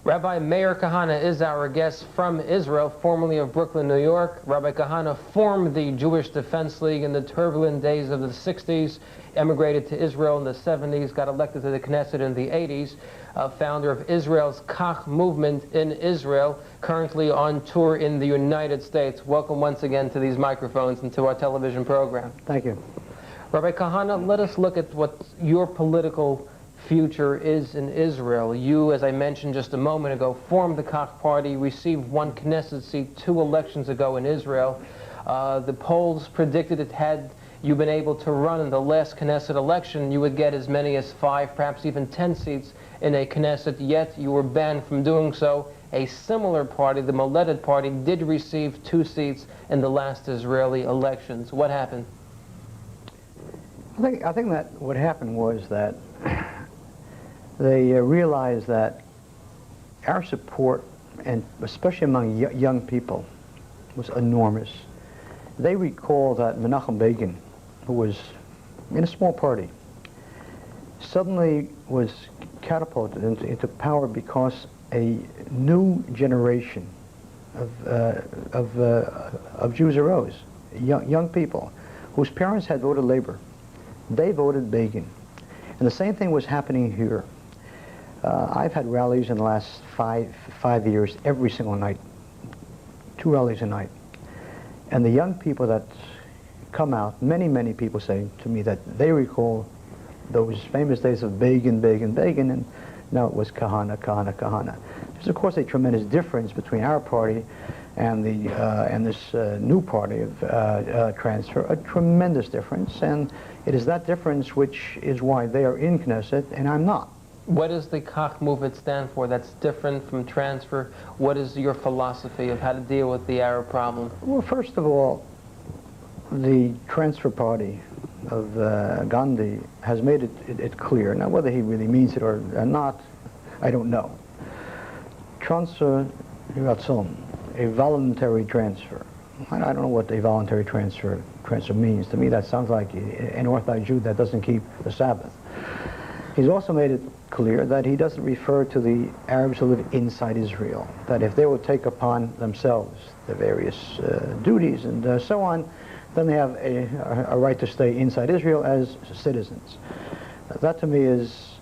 Rabbi Meir Kahane is our guest from Israel, formerly of Brooklyn, New York. Rabbi Kahane formed the Jewish Defense League in the turbulent days of the 60s, emigrated to Israel in the 70s, got elected to the Knesset in the 80s, founder of Israel's Kahane movement in Israel, currently on tour in the United States. Welcome once again to these microphones and to our television program. Thank you. Rabbi Kahane, let us look at what your political future is in Israel. You, as I mentioned just a moment ago, formed the Kahane party, received one Knesset seat 2 elections ago in Israel. The polls predicted it had you been able to run in the last Knesset election, you would get as many as 5, perhaps even 10 seats in a Knesset, yet you were banned from doing so. A similar party, the Moledet party, did receive 2 seats in the last Israeli elections. What happened? I think that what happened was that they realized that our support, and especially among young people, was enormous. They recall that Menachem Begin, who was in a small party, suddenly was catapulted into power because a new generation of Jews arose, young people, whose parents had voted Labor. They voted Begin. And the same thing was happening here. I've had rallies in the last five years, every single night, 2 rallies a night. And the young people that come out, many people say to me that they recall those famous days of Begin, and now it was Kahane. There's of course a tremendous difference between our party and this new party of transfer, a tremendous difference, and it is that difference which is why they are in Knesset and I'm not. What does the Kahane movement stand for that's different from transfer? What is your philosophy of how to deal with the Arab problem? Well, first of all, the transfer party of Gandhi has made it clear. Now, whether he really means it or not, I don't know. Transfer ratzon, a voluntary transfer. I don't know what a voluntary transfer means. To me, that sounds like an Orthodox Jew that doesn't keep the Sabbath. He's also made it clear that he doesn't refer to the Arabs who live inside Israel, that if they would take upon themselves the various duties and so on, then they have a right to stay inside Israel as citizens. That to me is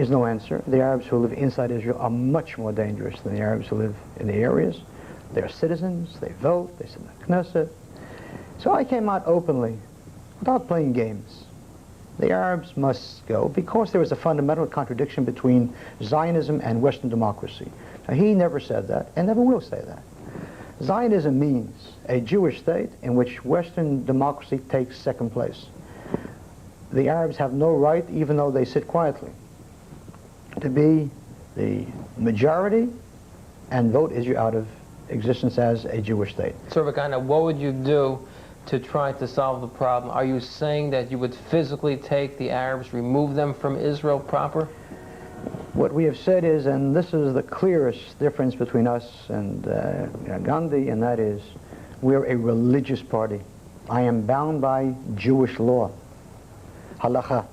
no answer. The Arabs who live inside Israel are much more dangerous than the Arabs who live in the areas. They're citizens, they vote, they sit in the Knesset. So I came out openly, without playing games. The Arabs must go because there is a fundamental contradiction between Zionism and Western democracy. Now, he never said that and never will say that. Zionism means a Jewish state in which Western democracy takes second place. The Arabs have no right, even though they sit quietly, to be the majority and vote Israel out of existence as a Jewish state. So, Rabbi, what would you do to try to solve the problem? Are you saying that you would physically take the Arabs, remove them from Israel proper? What we have said is, and this is the clearest difference between us and Gandhi, and that is, we're a religious party. I am bound by Jewish law, halakha.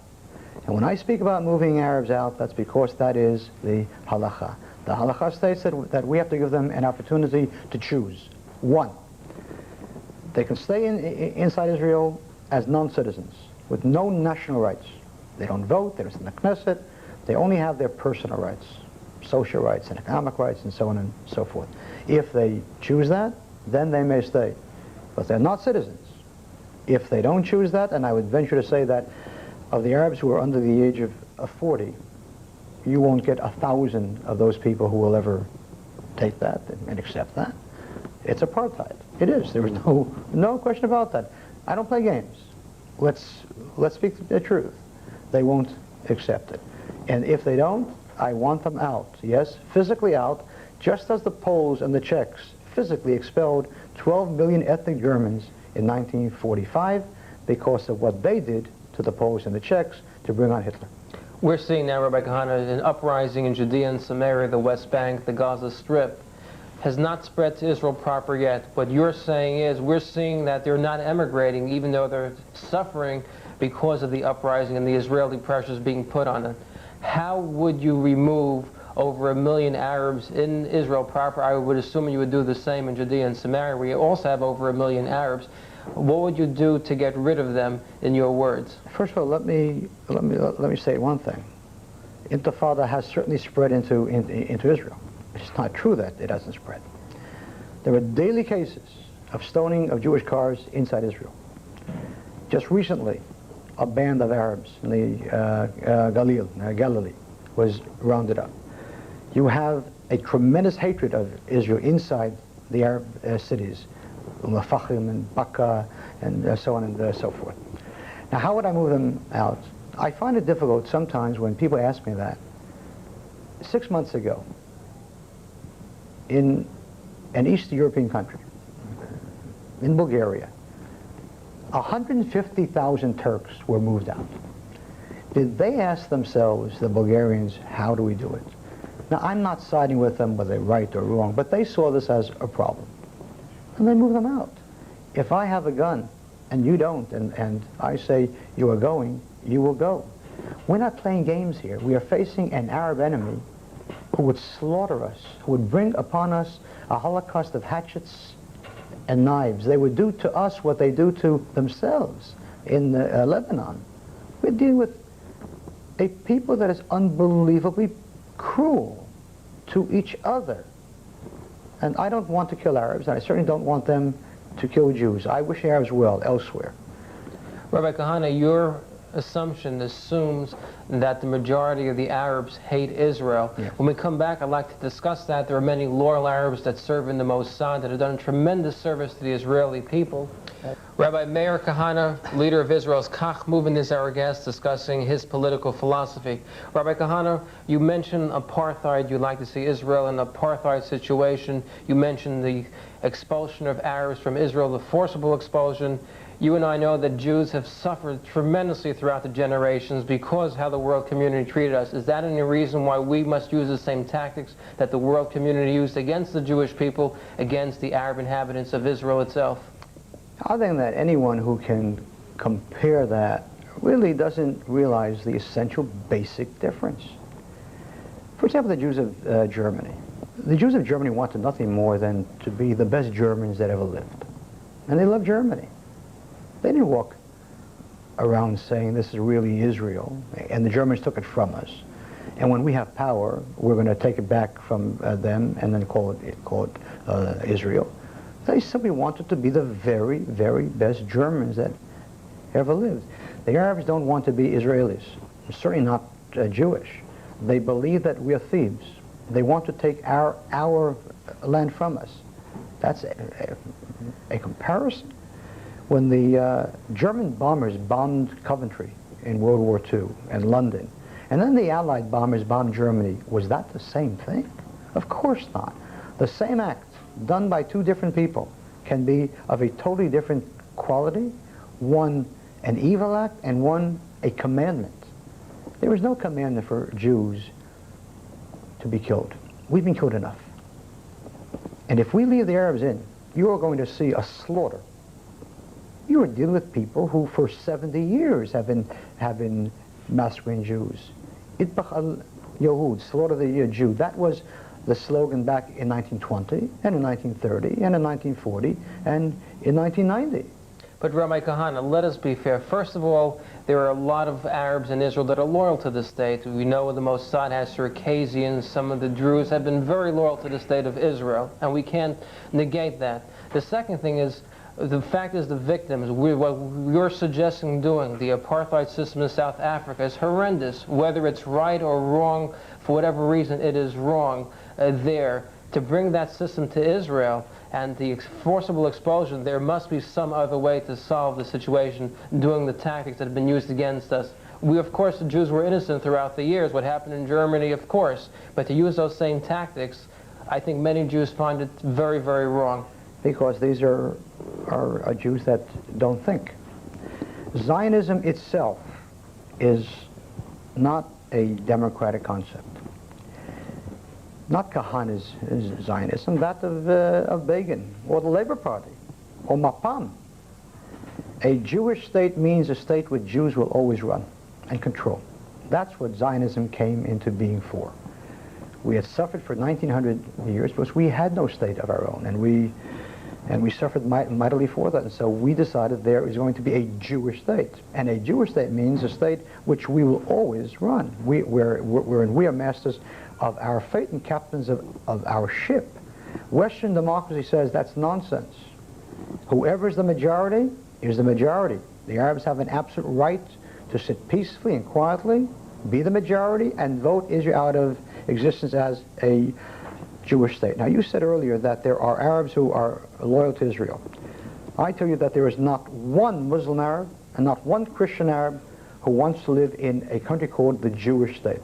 And when I speak about moving Arabs out, that's because that is the halakha. The halakha states that we have to give them an opportunity to choose. 1, they can stay inside Israel as non-citizens with no national rights. They don't vote, they're in the Knesset, they only have their personal rights, social rights and economic rights and so on and so forth. If they choose that, then they may stay. But they're not citizens. If they don't choose that, and I would venture to say that of the Arabs who are under the age of 40, you won't get 1,000 of those people who will ever take that and accept that. It's apartheid. It is. There is no question about that. I don't play games. Let's speak the truth. They won't accept it. And if they don't, I want them out. Yes, physically out, just as the Poles and the Czechs physically expelled 12 million ethnic Germans in 1945 because of what they did to the Poles and the Czechs to bring on Hitler. We're seeing now, Rabbi Kahane, an uprising in Judea and Samaria, the West Bank, the Gaza Strip, has not spread to Israel proper yet. What you're saying is we're seeing that they're not emigrating, even though they're suffering because of the uprising and the Israeli pressures being put on it. How would you remove over 1 million Arabs in Israel proper. I would assume you would do the same in Judea and Samaria, where you also have over 1 million Arabs. What would you do to get rid of them, in your words? First of all, let me say one thing. Intifada has certainly spread into Israel. It's not true that it hasn't spread. There were daily cases of stoning of Jewish cars inside Israel. Just recently, a band of Arabs in the Galilee was rounded up. You have a tremendous hatred of Israel inside the Arab cities, Fahim and Bakka and so on and so forth. Now, how would I move them out? I find it difficult sometimes when people ask me that. 6 months ago, in an East European country, in Bulgaria, 150,000 Turks were moved out. Did they ask themselves, the Bulgarians, how do we do it? Now, I'm not siding with them whether they're right or wrong, but they saw this as a problem. And they moved them out. If I have a gun and you don't, and I say you are going, you will go. We're not playing games here. We are facing an Arab enemy who would slaughter us, who would bring upon us a holocaust of hatchets and knives. They would do to us what they do to themselves in Lebanon. We're dealing with a people that is unbelievably cruel to each other. And I don't want to kill Arabs, and I certainly don't want them to kill Jews. I wish Arabs well elsewhere. Rabbi Kahane, your assumption assumes that the majority of the Arabs hate Israel. Yes. When we come back, I'd like to discuss that. There are many loyal Arabs that serve in the Mossad that have done a tremendous service to the Israeli people. Rabbi Meir Kahane, leader of Israel's Kach movement, is our guest, discussing his political philosophy. Rabbi Kahane, you mentioned apartheid. You'd like to see Israel in an apartheid situation. You mentioned the expulsion of Arabs from Israel, the forcible expulsion. You and I know that Jews have suffered tremendously throughout the generations because how the world community treated us. Is that any reason why we must use the same tactics that the world community used against the Jewish people, against the Arab inhabitants of Israel itself? I think that anyone who can compare that really doesn't realize the essential basic difference. For example, the Jews of Germany. The Jews of Germany wanted nothing more than to be the best Germans that ever lived. And they loved Germany. They didn't walk around saying this is really Israel, and the Germans took it from us. And when we have power, we're going to take it back from them and then call it Israel. They simply wanted to be the very, very best Germans that ever lived. The Arabs don't want to be Israelis, certainly not Jewish. They believe that we are thieves. They want to take our land from us. That's a comparison. When the German bombers bombed Coventry in World War II and London, and then the Allied bombers bombed Germany, was that the same thing? Of course not. The same act done by two different people can be of a totally different quality, one an evil act and one a commandment. There was no commandment for Jews to be killed. We've been killed enough. And if we leave the Arabs in, you are going to see a slaughter. You are dealing with people who for 70 years have been massacring Jews. Itbach al-Yahud, slaughter the Jew. That was the slogan back in 1920, and in 1930, and in 1940, and in 1990. But Rabbi Kahane, let us be fair. First of all, there are a lot of Arabs in Israel that are loyal to the state. We know the Mossad has Circassians. Some of the Druze have been very loyal to the state of Israel, and we can't negate that. The second thing is, the fact is the victims, what you're suggesting doing, the apartheid system in South Africa is horrendous. Whether it's right or wrong, for whatever reason, it is wrong there. To bring that system to Israel and the forcible expulsion, there must be some other way to solve the situation, doing the tactics that have been used against us. We, of course, the Jews were innocent throughout the years. What happened in Germany, of course. But to use those same tactics, I think many Jews find it very, very wrong. Because these are Jews that don't think. Zionism itself is not a democratic concept. Not Kahane's Zionism, that of Begin, or the Labour Party, or Mapam. A Jewish state means a state where Jews will always run and control. That's what Zionism came into being for. We had suffered for 1900 years because we had no state of our own, and we suffered mightily for that. And so we decided there is going to be a Jewish state, and a Jewish state means a state which we will always run. We are masters of our fate and captains of our ship. Western democracy says that's nonsense. Whoever is the majority is the majority. The Arabs have an absolute right to sit peacefully and quietly, be the majority, and vote Israel out of existence as a Jewish state. Now, you said earlier that there are Arabs who are loyal to Israel. I tell you that there is not one Muslim Arab and not one Christian Arab who wants to live in a country called the Jewish state.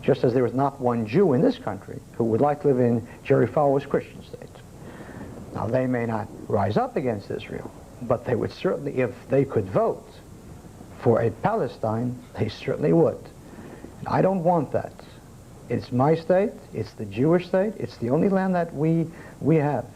Just as there is not one Jew in this country who would like to live in Jerry Falwell's Christian state. Now, they may not rise up against Israel, but they would certainly, if they could vote for a Palestine, they certainly would. I don't want that. It's my state, it's the Jewish state, it's the only land that we have.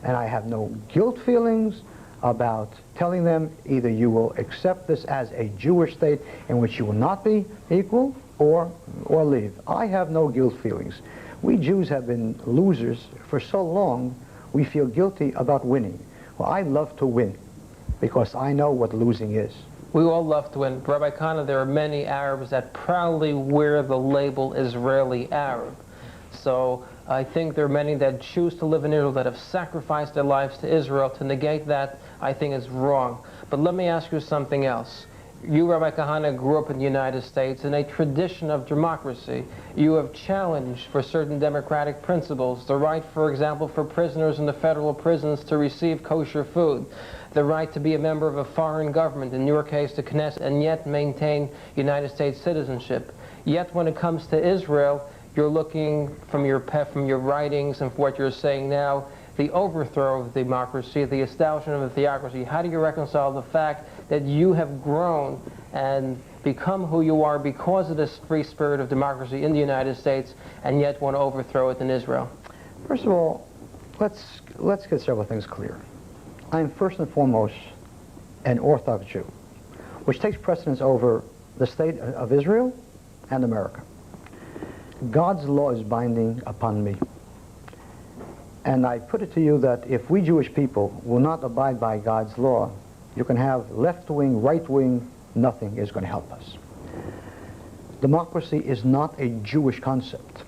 And I have no guilt feelings about telling them either you will accept this as a Jewish state in which you will not be equal or leave. I have no guilt feelings. We Jews have been losers for so long, we feel guilty about winning. Well, I love to win because I know what losing is. We all love to win. Rabbi Kahane, there are many Arabs that proudly wear the label Israeli Arab. So I think there are many that choose to live in Israel that have sacrificed their lives to Israel. To negate that, I think is wrong. But let me ask you something else. You, Rabbi Kahane, grew up in the United States in a tradition of democracy. You have challenged for certain democratic principles, the right, for example, for prisoners in the federal prisons to receive kosher food, the right to be a member of a foreign government, in your case the Knesset, and yet maintain United States citizenship. Yet when it comes to Israel, you're looking from your writings and from what you're saying now, the overthrow of democracy, the establishment of a theocracy. How do you reconcile the fact that you have grown and become who you are because of this free spirit of democracy in the United States, and yet want to overthrow it in Israel? First of all, let's get several things clear. I am first and foremost an Orthodox Jew, which takes precedence over the state of Israel and America. God's law is binding upon me. And I put it to you that if we Jewish people will not abide by God's law, you can have left-wing, right-wing, nothing is going to help us. Democracy is not a Jewish concept.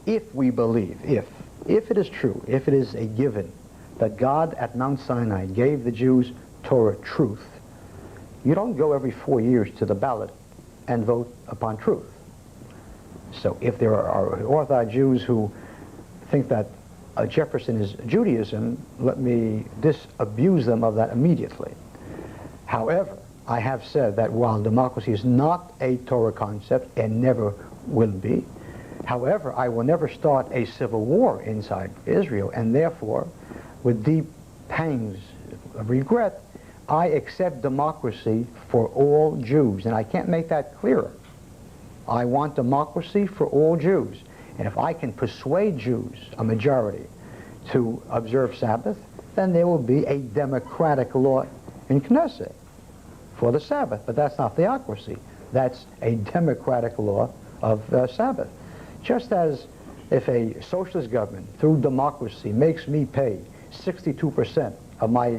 If we believe, if it is true, if it is a given, that God at Mount Sinai gave the Jews Torah truth, you don't go every 4 years to the ballot and vote upon truth. So if there are Orthodox Jews who think that Jefferson is Judaism, let me disabuse them of that immediately. However, I have said that while democracy is not a Torah concept and never will be, however, I will never start a civil war inside Israel, and therefore, with deep pangs of regret, I accept democracy for all Jews, and I can't make that clearer. I want democracy for all Jews. And if I can persuade Jews, a majority, to observe Sabbath, then there will be a democratic law in Knesset for the Sabbath. But that's not theocracy. That's a democratic law of Sabbath. Just as if a socialist government, through democracy, makes me pay 62% of my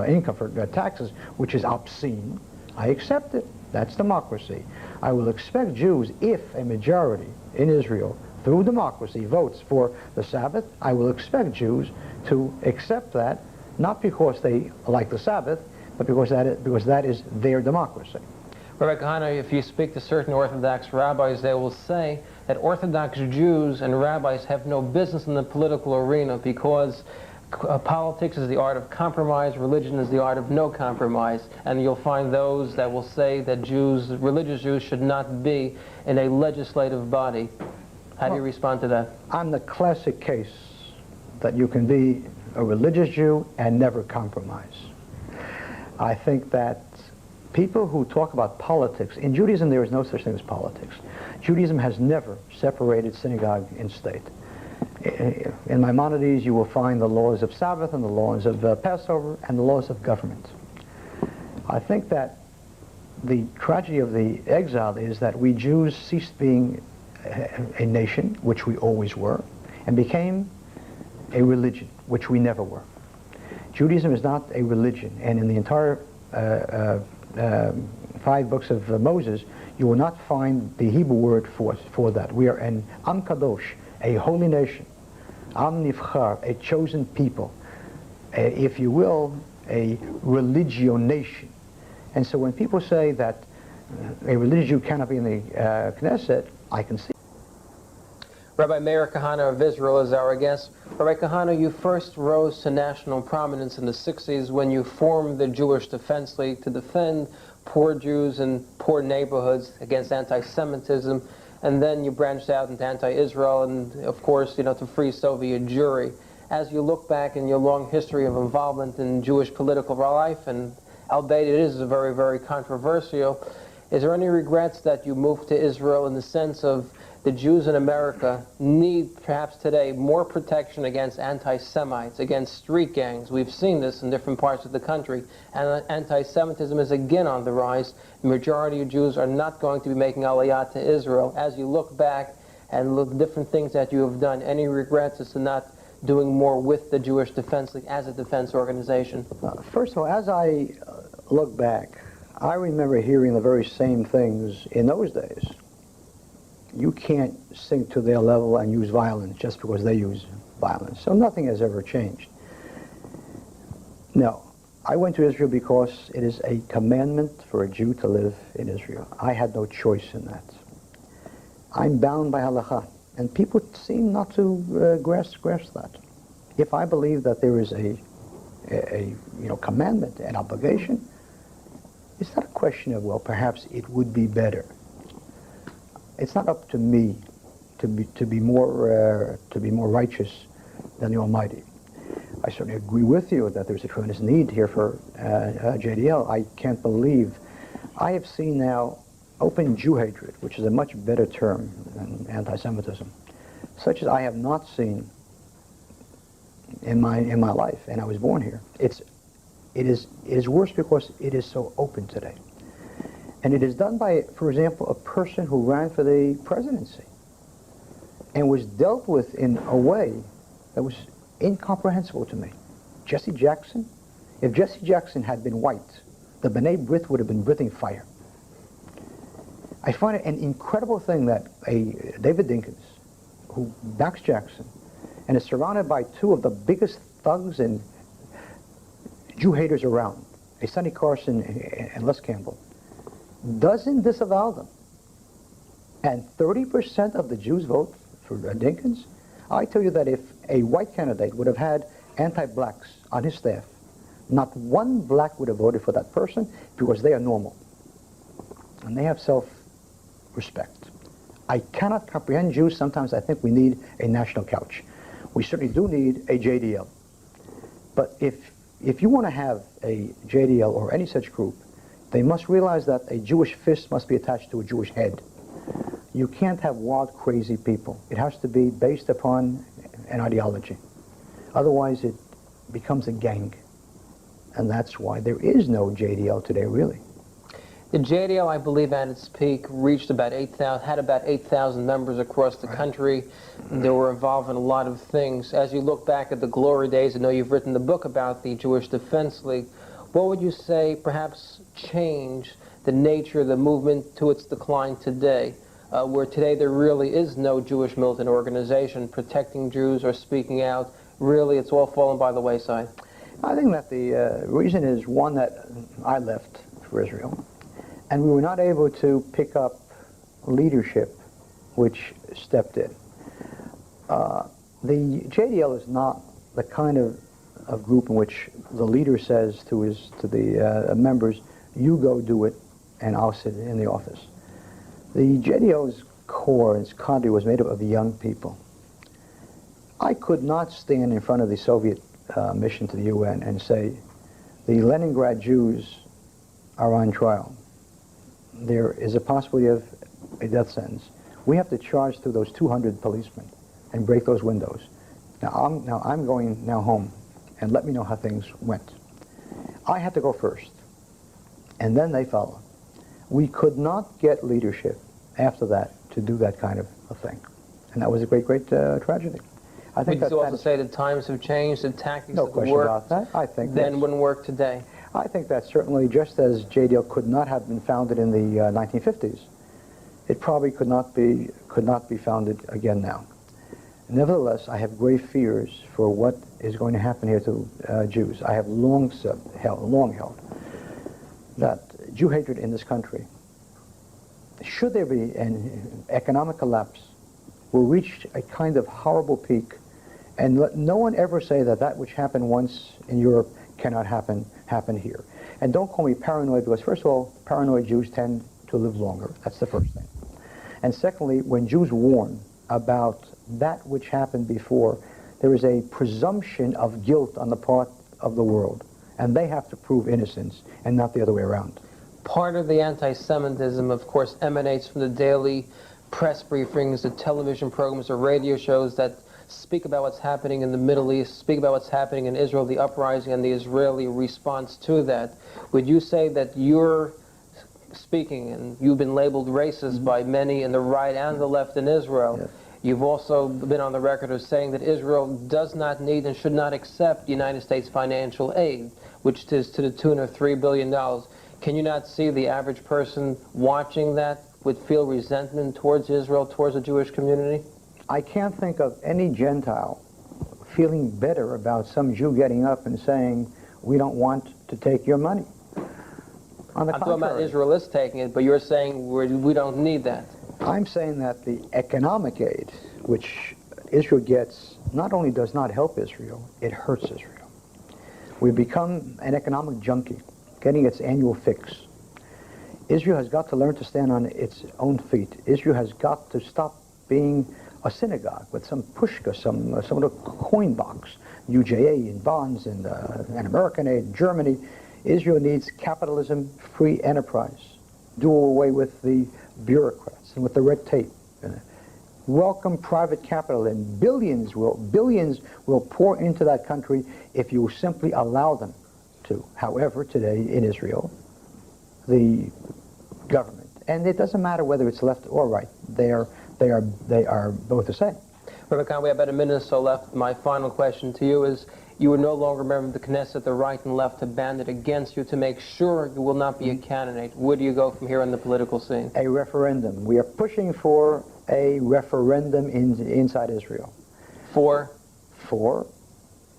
income for taxes, which is obscene, I accept it. That's democracy. I will expect Jews, if a majority in Israel through democracy votes for the Sabbath, I will expect Jews to accept that, not because they like the Sabbath, but because that is their democracy. Rabbi Kahane, if you speak to certain Orthodox rabbis, they will say that Orthodox Jews and rabbis have no business in the political arena because politics is the art of compromise, religion is the art of no compromise, and you'll find those that will say that Jews, religious Jews, should not be in a legislative body. How do you respond to that? I'm the classic case that you can be a religious Jew and never compromise. I think that people who talk about politics, in Judaism there is no such thing as politics. Judaism has never separated synagogue and state. In Maimonides you will find the laws of Sabbath and the laws of Passover and the laws of government. I think that the tragedy of the exile is that we Jews ceased being a nation, which we always were, and became a religion, which we never were. Judaism is not a religion, and in the entire 5 books of Moses, you will not find the Hebrew word for that. We are an Am Kadosh, a holy nation, Am Nivchar, a chosen people, if you will, a religionation. And so when people say that a religious Jew cannot be in the Knesset, I can see. Rabbi Meir Kahane of Israel is our guest. Rabbi Kahane, you first rose to national prominence in the 60s when you formed the Jewish Defense League to defend poor Jews in poor neighborhoods against anti-Semitism, and then you branched out into anti-Israel and, of course, to free Soviet Jewry. As you look back in your long history of involvement in Jewish political life, and albeit it is very, very controversial, is there any regrets that you moved to Israel in the sense of the Jews in America need, perhaps today, more protection against anti-Semites, against street gangs? We've seen this in different parts of the country, and anti-Semitism is again on the rise. The majority of Jews are not going to be making aliyah to Israel. As you look back and look at different things that you have done, any regrets as to not doing more with the Jewish Defense League as a defense organization? First of all, as I look back, I remember hearing the very same things in those days. You can't sink to their level and use violence just because they use violence. So nothing has ever changed. No, I went to Israel because it is a commandment for a Jew to live in Israel. I had no choice in that. I'm bound by halakha, and people seem not to grasp that. If I believe that there is a commandment, an obligation, it's not a question of, well, perhaps it would be better. It's not up to me to be more righteous than the Almighty. I certainly agree with you that there's a tremendous need here for JDL. I can't believe I have seen now open Jew hatred, which is a much better term than anti-Semitism, such as I have not seen in my life, and I was born here. It is worse because it is so open today. And it is done by, for example, a person who ran for the presidency and was dealt with in a way that was incomprehensible to me. Jesse Jackson? If Jesse Jackson had been white, the B'nai B'rith would have been breathing fire. I find it an incredible thing that a David Dinkins, who backs Jackson and is surrounded by 2 of the biggest thugs and Jew haters around, a Sonny Carson and Les Campbell, doesn't disavow them. And 30% of the Jews vote for Dinkins. I tell you that if a white candidate would have had anti-blacks on his staff, not one black would have voted for that person because they are normal. And they have self-respect. I cannot comprehend Jews. Sometimes I think we need a national couch. We certainly do need a JDL. But if you want to have a JDL or any such group, they must realize that a Jewish fist must be attached to a Jewish head. You can't have wild, crazy people. It has to be based upon an ideology. Otherwise, it becomes a gang. And that's why there is no JDL today, really. The JDL, I believe, at its peak, reached about 8,000, had about 8,000 members across the country. They were involved in a lot of things. As you look back at the glory days, I know you've written the book about the Jewish Defense League. What would you say perhaps changed the nature of the movement to its decline today, where today there really is no Jewish militant organization protecting Jews or speaking out? Really, it's all fallen by the wayside. I think that the reason is, one, that I left for Israel, and we were not able to pick up leadership which stepped in. The JDL is not the kind of group in which the leader says to the members, you go do it and I'll sit in the office. The JDL's core, its cadre, was made up of young people. I could not stand in front of the Soviet mission to the UN and say, the Leningrad Jews are on trial. There is a possibility of a death sentence. We have to charge through those 200 policemen and break those windows. Now I'm going home, and let me know how things went. I had to go first, and then they followed. We could not get leadership after that to do that kind of a thing. And that was a great, great tragedy. I think Would you that also say that times have changed, the tactics no that question work about that. I think then wouldn't work today? I think that certainly, just as JDL could not have been founded in the 1950s, it probably could not be founded again now. Nevertheless, I have grave fears for what is going to happen here to Jews. I have long held that Jew hatred in this country, should there be an economic collapse, will reach a kind of horrible peak, and let no one ever say that that which happened once in Europe cannot happen here. And don't call me paranoid, because first of all, paranoid Jews tend to live longer. That's the first thing. And secondly, when Jews warn about that which happened before, there is a presumption of guilt on the part of the world, and they have to prove innocence and not the other way around. Part of the anti-Semitism, of course, emanates from the daily press briefings, the television programs, the radio shows that speak about what's happening in the Middle East, speak about what's happening in Israel, the uprising and the Israeli response to that. Would you say that you're speaking, and you've been labeled racist by many in the right and the left in Israel? Yes. You've also been on the record as saying that Israel does not need and should not accept United States financial aid, which is to the tune of $3 billion. Can you not see the average person watching that would feel resentment towards Israel, towards the Jewish community? I can't think of any Gentile feeling better about some Jew getting up and saying, we don't want to take your money. On the I'm talking about contrary. Israel is taking it, but you're saying we don't need that. I'm saying that the economic aid, which Israel gets, not only does not help Israel, it hurts Israel. We've become an economic junkie, getting its annual fix. Israel has got to learn to stand on its own feet. Israel has got to stop being a synagogue with some pushka, some little coin box, UJA and bonds and American aid, Germany. Israel needs capitalism, free enterprise. Do away with the bureaucrats and with the red tape. Welcome private capital, and billions will pour into that country if you simply allow them to. However, today in Israel, the government, and it doesn't matter whether it's left or right, they are both the same. Rabbi Kahane, we have about a minute or so left. My final question to you is, you will no longer remember the Knesset, the right and left have banded against you to make sure you will not be a candidate. Where do you go from here on the political scene? A referendum. We are pushing for a referendum inside Israel. For?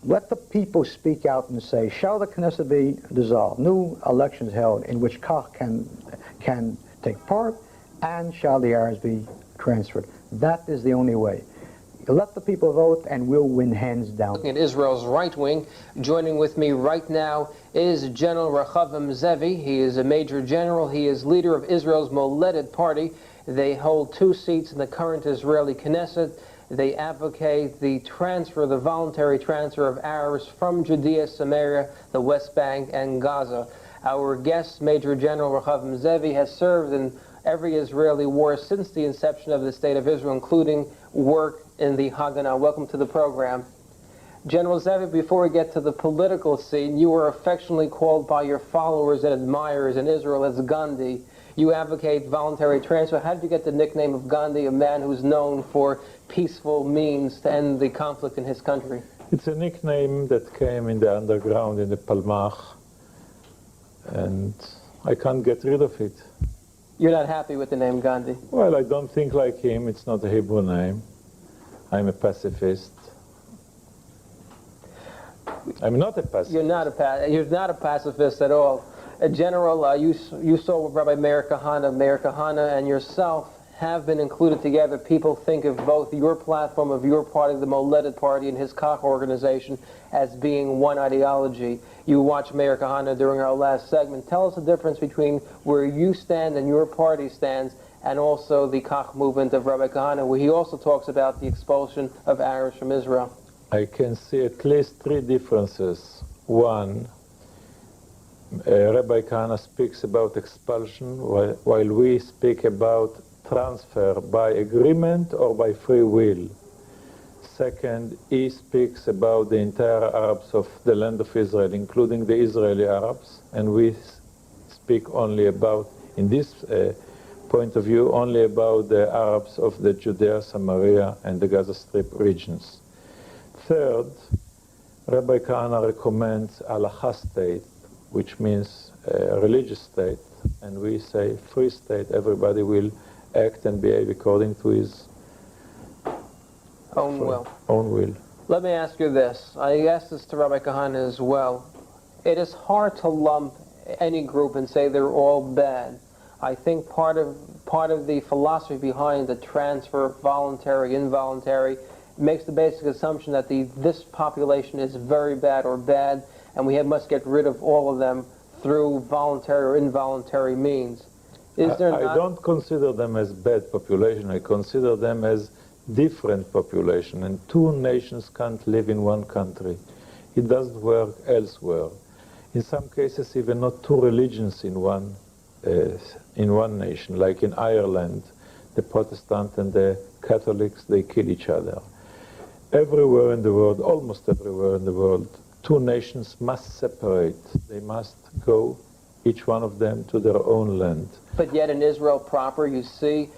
Let the people speak out and say, shall the Knesset be dissolved? New elections held in which Kach can take part, and shall the Arabs be transferred? That is the only way. Let the people vote, and we'll win hands down. Looking at Israel's right wing, joining with me right now is General Rehavim Zevi. He is a major general. He is leader of Israel's Moledet Party. They hold 2 seats in the current Israeli Knesset. They advocate the transfer, the voluntary transfer of Arabs from Judea, Samaria, the West Bank, and Gaza. Our guest, Major General Rehavim Zevi, has served in every Israeli war since the inception of the State of Israel, including work in the Haganah. Welcome to the program. General Zevi, before we get to the political scene, you were affectionately called by your followers and admirers in Israel as Gandhi. You advocate voluntary transfer. How did you get the nickname of Gandhi, a man who's known for peaceful means to end the conflict in his country? It's a nickname that came in the underground in the Palmach, and I can't get rid of it. You're not happy with the name Gandhi? Well, I don't think like him. It's not a Hebrew name. I'm a pacifist. I'm not a pacifist. You're not a pacifist at all. General, you saw with Rabbi Meir Kahane and yourself have been included together. People think of both your platform of your party, the Moledet Party, and his Kach organization as being one ideology. You watched Meir Kahane during our last segment. Tell us the difference between where you stand and your party stands, and also the Kach movement of Rabbi Kahane, where he also talks about the expulsion of Arabs from Israel. I can see at least 3 differences. One, Rabbi Kahane speaks about expulsion, while we speak about transfer by agreement or by free will. Second, he speaks about the entire Arabs of the land of Israel, including the Israeli Arabs, and we speak only about, in this point of view only about the Arabs of the Judea, Samaria, and the Gaza Strip regions. Third, Rabbi Kahane recommends halacha state, which means a religious state, and we say free state, everybody will act and behave according to his Own will. own will. Let me ask you this. I asked this to Rabbi Kahane as well. It is hard to lump any group and say they're all bad. I think part of the philosophy behind the transfer, voluntary, involuntary, makes the basic assumption that this population is very bad or bad, and we must get rid of all of them through voluntary or involuntary means. Is there I don't consider them as bad population. I consider them as different population, and two nations can't live in one country. It doesn't work elsewhere. In some cases, even not two religions in one nation, like in Ireland, the Protestant and the Catholics, they kill each other. Everywhere in the world, almost everywhere in the world, two nations must separate. They must go, each one of them, to their own land. But yet in Israel proper, you see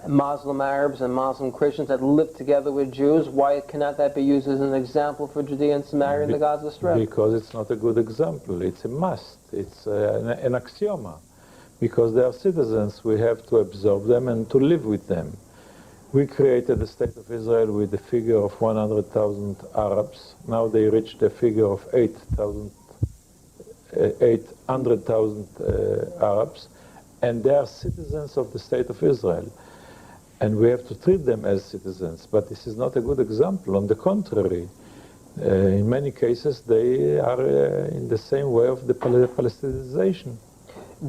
Muslim Arabs and Muslim Christians that live together with Jews. Why cannot that be used as an example for Judea and Samaria and the Gaza Strip? Because it's not a good example. It's a must. It's an axioma. Because they are citizens, we have to absorb them and to live with them. We created the State of Israel with a figure of 100,000 Arabs. Now they reached a figure of 800,000 Arabs, and they are citizens of the State of Israel. And we have to treat them as citizens, but this is not a good example. On the contrary, in many cases they are in the same way of the Palestinization.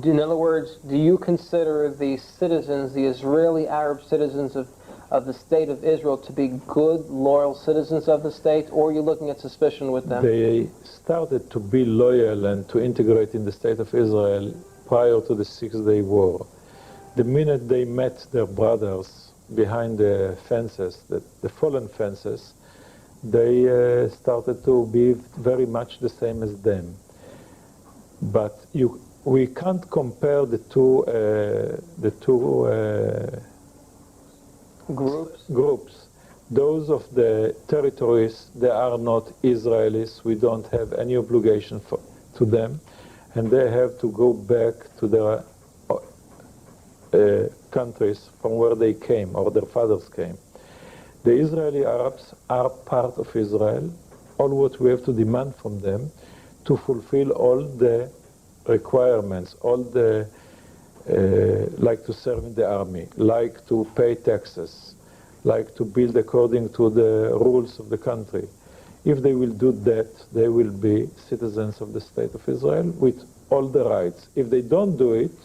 In other words, do you consider the citizens, the Israeli Arab citizens of the State of Israel, to be good, loyal citizens of the state, or are you looking at suspicion with them? They started to be loyal and to integrate in the State of Israel prior to the Six-Day War. The minute they met their brothers behind the fences, the fallen fences, they started to be very much the same as them. But we can't compare the two groups. Those of the territories, they are not Israelis. We don't have any obligation to them, and they have to go back to their countries from where they came or their fathers came. The Israeli Arabs are part of Israel. All what we have to demand from them to fulfill all the requirements, all the like to serve in the army, like to pay taxes, like to build according to the rules of the country. If they will do that, they will be citizens of the State of Israel with all the rights. If they don't do it,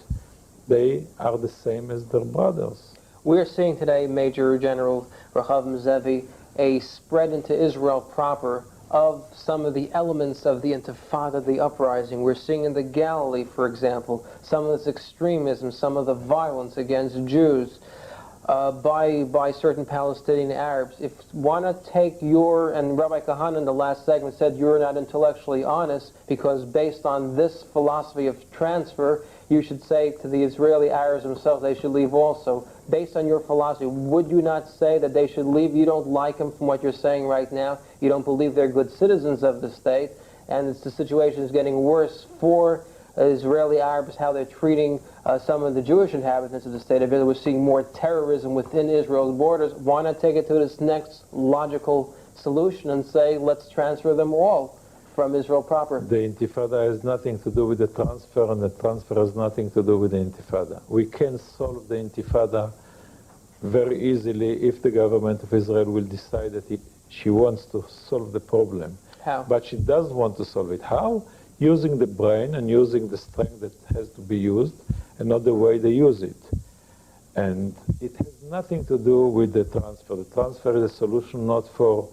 they are the same as their brothers. We're seeing today, Major General Rachav Zevi, a spread into Israel proper of some of the elements of the Intifada, the uprising. We're seeing in the Galilee, for example, some of this extremism, some of the violence against Jews by certain Palestinian Arabs. If why not take and Rabbi Kahane in the last segment said you're not intellectually honest because based on this philosophy of transfer, you should say to the Israeli Arabs themselves they should leave also. Based on your philosophy, would you not say that they should leave? You don't like them from what you're saying right now. You don't believe they're good citizens of the state, and the situation is getting worse for Israeli Arabs, how they're treating some of the Jewish inhabitants of the state of Israel. We're seeing more terrorism within Israel's borders. Why not take it to this next logical solution and say, let's transfer them all from Israel proper? The Intifada has nothing to do with the transfer, and the transfer has nothing to do with the Intifada. We can solve the Intifada very easily if the government of Israel will decide that she wants to solve the problem. How? But she doesn't want to solve it. How? Using the brain and using the strength that has to be used, and not the way they use it. And it has nothing to do with the transfer. The transfer is a solution not for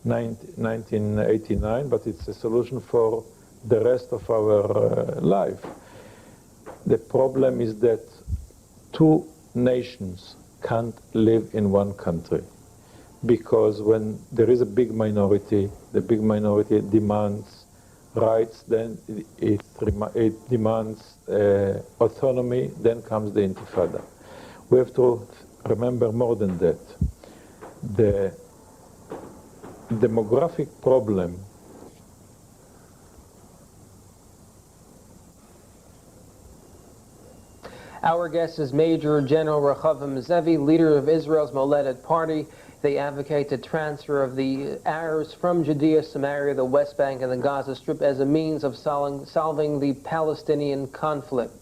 1989, but it's a solution for the rest of our life. The problem is that two nations can't live in one country, because when there is a big minority, the big minority demands rights, then it demands autonomy, then comes the Intifada. We have to remember more than that. The demographic problem Our guest is Major General Rehavim Zevi, leader of Israel's Moledet Party. They advocate the transfer of the Arabs from Judea, Samaria, the West Bank, and the Gaza Strip as a means of solving the Palestinian conflict.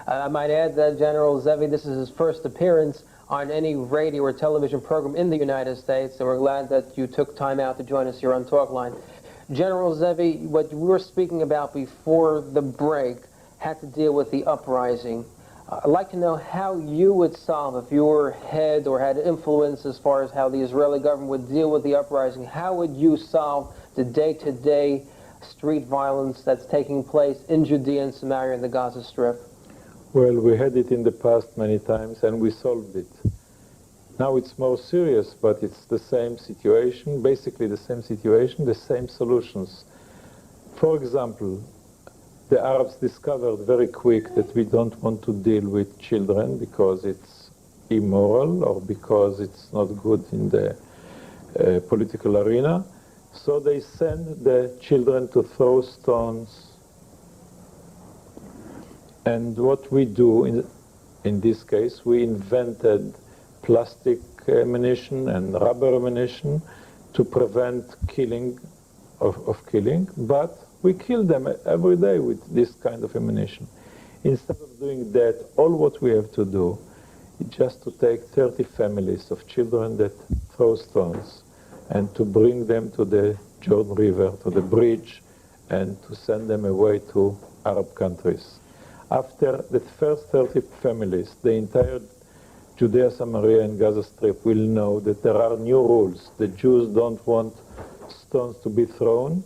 I might add that General Zevi, this is his first appearance on any radio or television program in the United States, and we're glad that you took time out to join us here on Talkline. General Zevi, what we were speaking about before the break had to deal with the uprising. I'd like to know how you would solve, if you were head or had influence as far as how the Israeli government would deal with the uprising, how would you solve the day-to-day street violence that's taking place in Judea and Samaria and the Gaza Strip? Well, we had it in the past many times and we solved it. Now it's more serious, but it's the same situation, basically the same situation, the same solutions. For example, the Arabs discovered very quick that we don't want to deal with children because it's immoral or because it's not good in the political arena. So they send the children to throw stones. And what we do in this case, we invented plastic ammunition and rubber ammunition to prevent killing of killing, but we kill them every day with this kind of ammunition. Instead of doing that, all what we have to do is just to take 30 families of children that throw stones and to bring them to the Jordan River, to the bridge, and to send them away to Arab countries. After the first 30 families, the entire Judea, Samaria, and Gaza Strip will know that there are new rules. The Jews don't want stones to be thrown.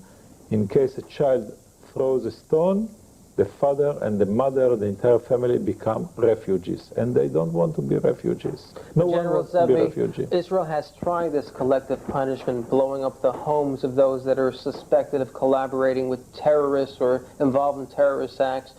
In case a child throws a stone, the father and the mother, the entire family become refugees, and they don't want to be refugees. No one wants to be refugee. Israel has tried this collective punishment, blowing up the homes of those that are suspected of collaborating with terrorists or involved in terrorist acts.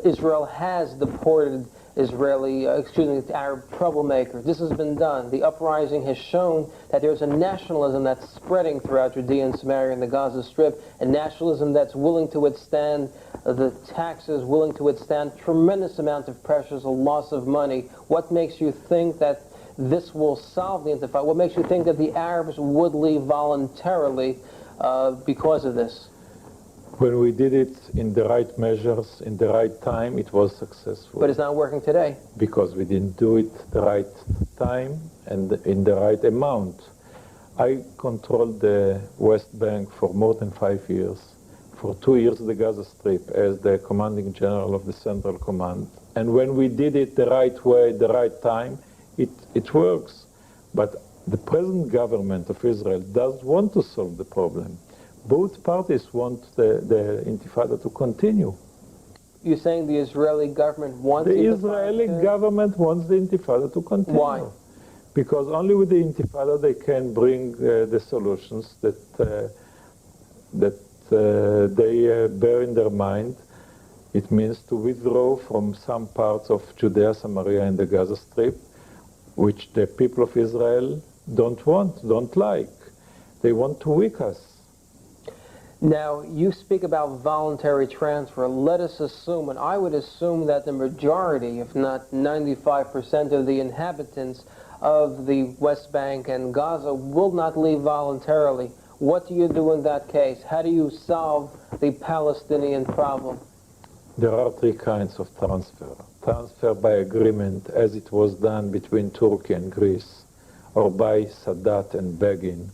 Israel has deported Arab troublemakers. This has been done. The uprising has shown that there's a nationalism that's spreading throughout Judea and Samaria and the Gaza Strip, a nationalism that's willing to withstand the taxes, willing to withstand tremendous amount of pressures, a loss of money. What makes you think that this will solve the Intifada? What makes you think that the Arabs would leave voluntarily because of this? When we did it in the right measures, in the right time, it was successful. But it's not working today. Because we didn't do it the right time and in the right amount. I controlled the West Bank for more than 5 years. For 2 years, the Gaza Strip as the commanding general of the Central Command. And when we did it the right way, the right time, it works. But the present government of Israel does want to solve the problem. Both parties want the Intifada to continue. You're saying the Israeli government wants the Israeli government wants the Intifada to continue. Why? Because only with the Intifada they can bring the solutions that they bear in their mind. It means to withdraw from some parts of Judea, Samaria, and the Gaza Strip, which the people of Israel don't want, don't like. They want to weaken us. Now, you speak about voluntary transfer. Let us assume, and I would assume that the majority, if not 95% of the inhabitants of the West Bank and Gaza will not leave voluntarily. What do you do in that case? How do you solve the Palestinian problem? There are 3 kinds of transfer. Transfer by agreement, as it was done between Turkey and Greece, or by Sadat and Begin.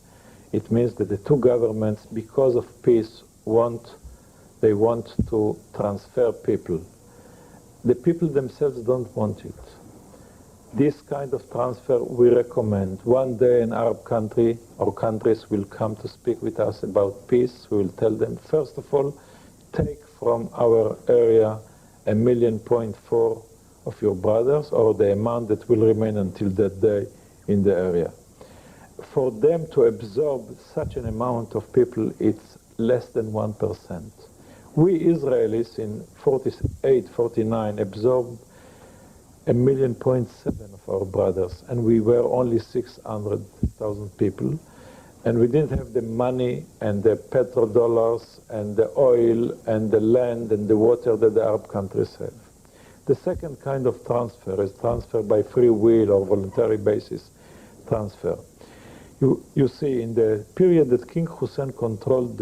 It means that the 2 governments, because of peace, want to transfer people. The people themselves don't want it. This kind of transfer we recommend. One day an Arab country or countries will come to speak with us about peace. We will tell them, first of all, take from our area 1.4 million of your brothers, or the amount that will remain until that day in the area. For them to absorb such an amount of people, it's less than 1%. We Israelis in 48, 49 absorbed 1.7 of our brothers, and we were only 600,000 people, and we didn't have the money and the petrodollars and the oil and the land and the water that the Arab countries have. The second kind of transfer is transfer by free will or voluntary basis transfer. You see, in the period that King Hussein controlled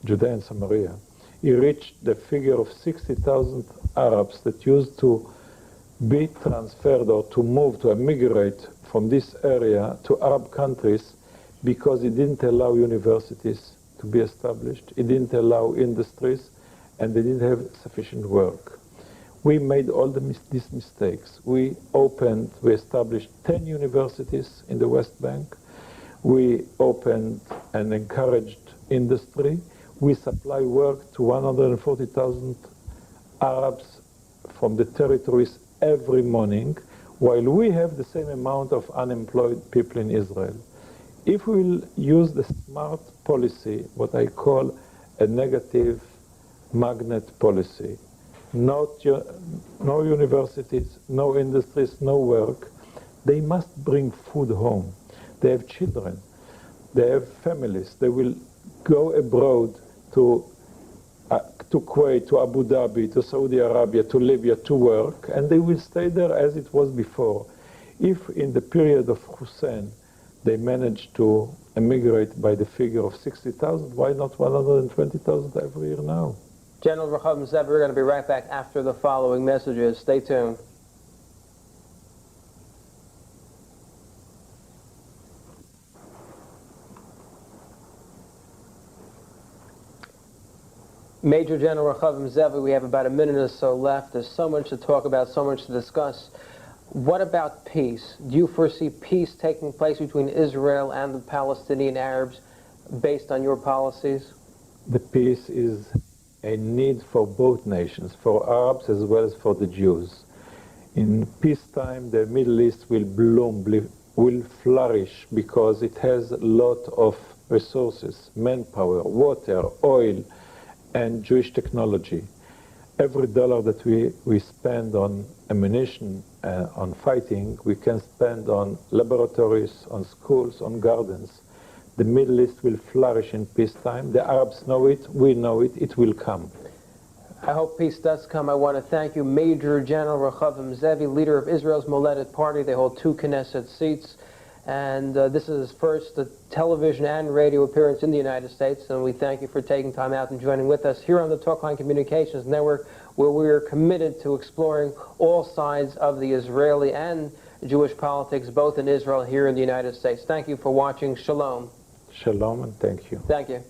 Judea and Samaria, he reached the figure of 60,000 Arabs that used to be transferred or to move, to emigrate from this area to Arab countries because he didn't allow universities to be established, he didn't allow industries, and they didn't have sufficient work. We made all these mistakes. We established 10 universities in the West Bank. We opened and encouraged industry. We supply work to 140,000 Arabs from the territories every morning, while we have the same amount of unemployed people in Israel. If we will use the smart policy, what I call a negative magnet policy, no universities, no industries, no work, they must bring food home. They have children, they have families, they will go abroad to Kuwait, to Abu Dhabi, to Saudi Arabia, to Libya to work, and they will stay there as it was before. If in the period of Hussein they managed to emigrate by the figure of 60,000, why not 120,000 every year now? General Rechav Zev, we're going to be right back after the following messages. Stay tuned. Major General Rechav Zev, we have about a minute or so left. There's so much to talk about, so much to discuss. What about peace? Do you foresee peace taking place between Israel and the Palestinian Arabs based on your policies? The peace is a need for both nations, for Arabs as well as for the Jews. In peacetime, the Middle East will bloom, will flourish, because it has a lot of resources, manpower, water, oil, and Jewish technology. Every dollar that we spend on ammunition, on fighting, we can spend on laboratories, on schools, on gardens. The Middle East will flourish in peacetime. The Arabs know it, we know it, it will come. I hope peace does come. I want to thank you, Major General Rechav Zevi, leader of Israel's Moledet Party. They hold 2 Knesset seats. And this is his first television and radio appearance in the United States. And we thank you for taking time out and joining with us here on the Talkline Communications Network, where we are committed to exploring all sides of the Israeli and Jewish politics, both in Israel and here in the United States. Thank you for watching. Shalom. Shalom, and thank you. Thank you.